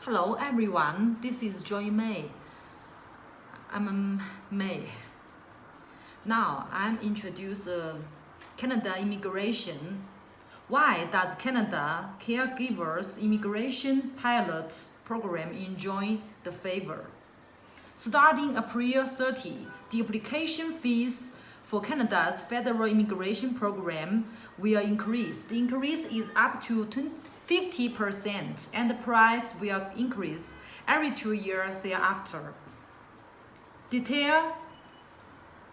Hello everyone, this is Joy May. I'm May. Now I'm introduce Canada immigration. Why does Canada Caregivers Immigration Pilot Program enjoy the favor? Starting April 30, the application fees for Canada's federal immigration program will increase. The increase is up to 50% and the price will increase every 2 years thereafter. Detail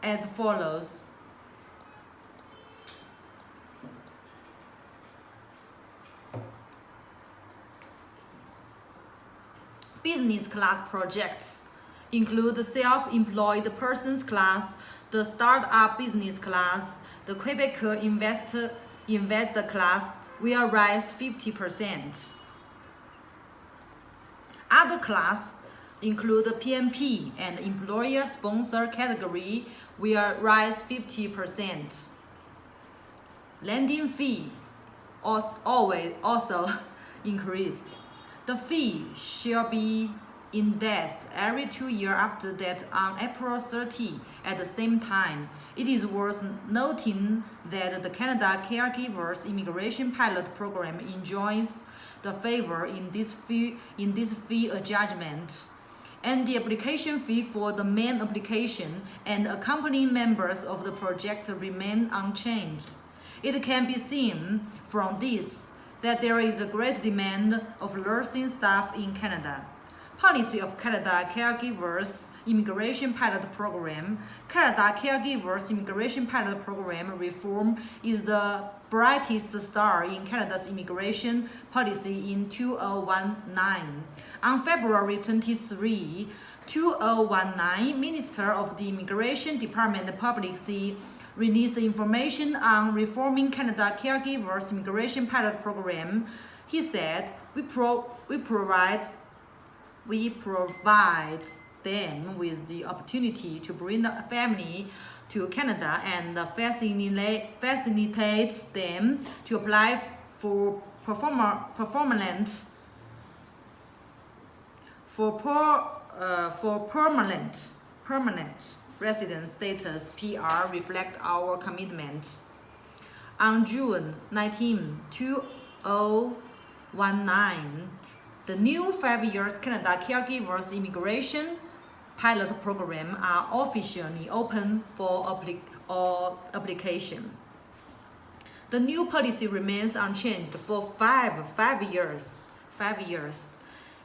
as follows. Business class project include the self-employed persons class, the startup business class, the Quebecer investor class will rise 50%. Other class include the PMP and employer sponsor category will rise 50%. Landing fee also increased. The fee shall be indexed every 2 years after that on April 30 at the same time. It is worth noting that the Canada Caregivers Immigration Pilot Program enjoys the favor in this fee adjustment, and the application fee for the main application and accompanying members of the project remain unchanged. It can be seen from this that there is a great demand of nursing staff in Canada. Policy of Canada Caregivers Immigration Pilot Program. Canada Caregivers Immigration Pilot Program reform is the brightest star in Canada's immigration policy in 2019. On February 23, 2019, Minister of the Immigration Department Policy released information on reforming Canada Caregivers Immigration Pilot Program. He said, we provide them with the opportunity to bring the family to Canada and facilitate them to apply for permanent residence status (PR) reflect our commitment. On June 19, 2019, the new 5 years Canada Caregivers Immigration Pilot Program are officially open for application. The new policy remains unchanged for five years.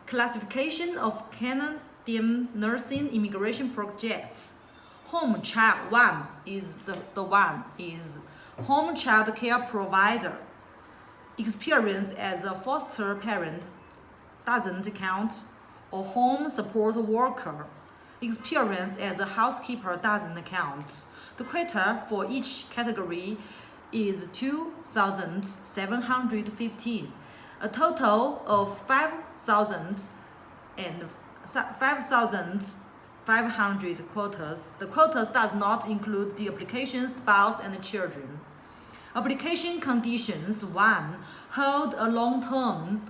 Classification of Canadian nursing immigration projects. Home child one is is home child care provider. Experience as a foster parent doesn't count, or home support worker. Experience as a housekeeper doesn't count. The quota for each category is 2,750. A total of 5,500 quotas. The quotas does not include the application spouse and children. Application conditions: 1. Hold a long-term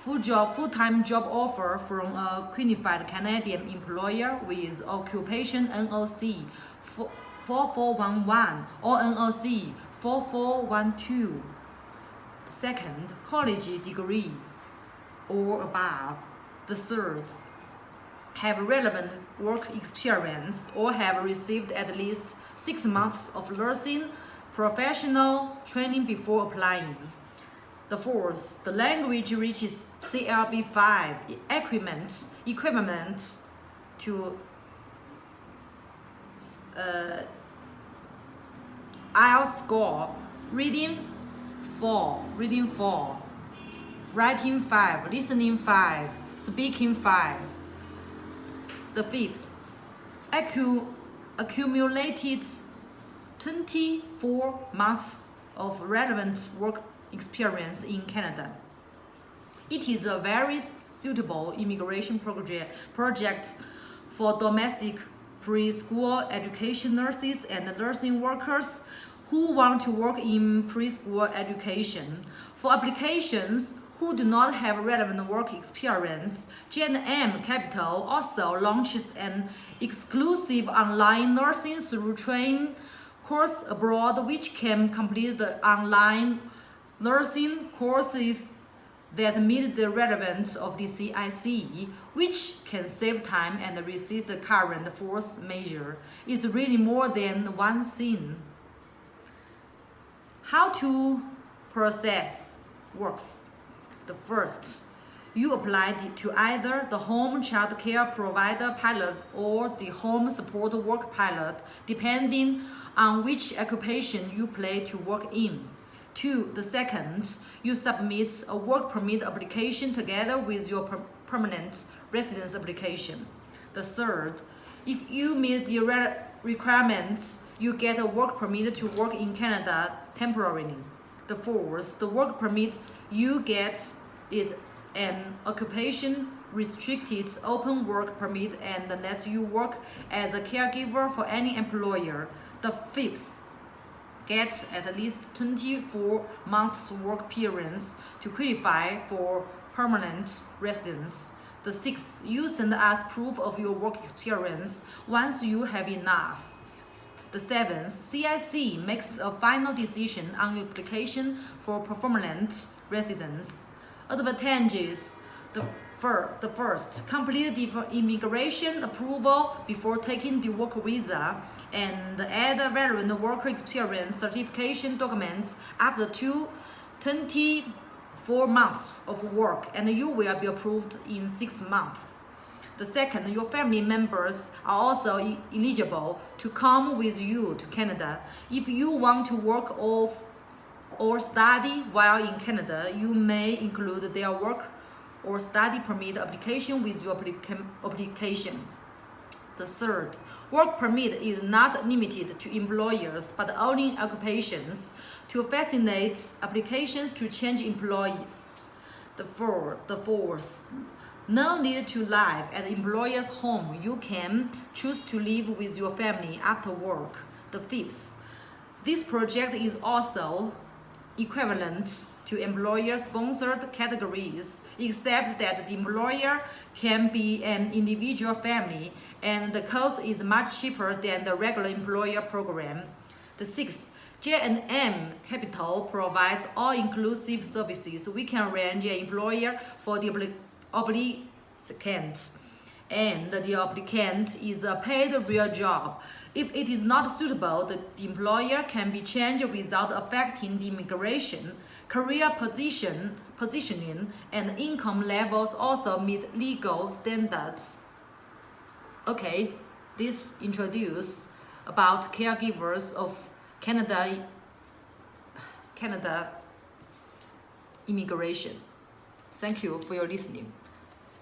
full-time job offer from a qualified Canadian employer with occupation NOC 4411 or NOC 4412. Second, college degree or above. The third, have relevant work experience or have received at least 6 months of nursing professional training before applying. The fourth, the language reaches CLB 5 equivalent to IELTS score, reading 4, writing 5, listening 5, speaking 5. The fifth, accumulated 24 months of relevant work experience in Canada. It is a very suitable immigration project for domestic preschool education nurses and nursing workers who want to work in preschool education. For applications who do not have relevant work experience, J&M Capital also launches an exclusive online nursing through train course abroad, which can complete the online nursing courses that meet the relevance of the CIC, which can save time and resist the current force measure. It's really more than one thing. How to process works. The first, you apply to either the home child care provider pilot or the home support work pilot, depending on which occupation you plan to work in. 2. The second, you submit a work permit application together with your permanent residence application. The third, if you meet the requirements, you get a work permit to work in Canada temporarily. The fourth, the work permit, you get it an occupation restricted open work permit and lets you work as a caregiver for any employer. The fifth, get at least 24 months work experience to qualify for permanent residence. The sixth, you send us proof of your work experience once you have enough. The seventh, CIC makes a final decision on your application for permanent residence. Advantages. The first, complete the immigration approval before taking the work visa and add relevant work experience certification documents after 24 months of work, and you will be approved in 6 months. The second, your family members are also eligible to come with you to Canada. If you want to work or study while in Canada, you may include their work or study permit application with your application. The third, work permit is not limited to employers but only occupations to facilitate applications to change employees. The fourth, no need to live at the employer's home. You can choose to live with your family after work. The fifth, this project is also equivalent to employer-sponsored categories, except that the employer can be an individual family and the cost is much cheaper than the regular employer program. The sixth, J&M Capital provides all-inclusive services. We can arrange an employer for the applicant, and the applicant is a paid real job. If it is not suitable, the employer can be changed without affecting the immigration. Career positioning and income levels also meet legal standards. Okay, this introduces about caregivers of Canada immigration. Thank you for your listening.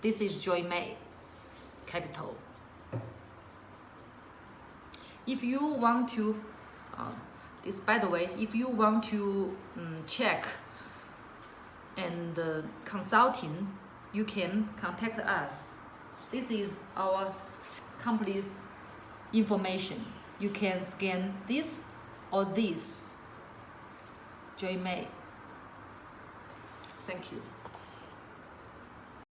This is Joy May, Capital. If you want to, by the way, if you want to check and consulting, you can contact us. This is our company's information. You can scan this or this. Joy May. Thank you.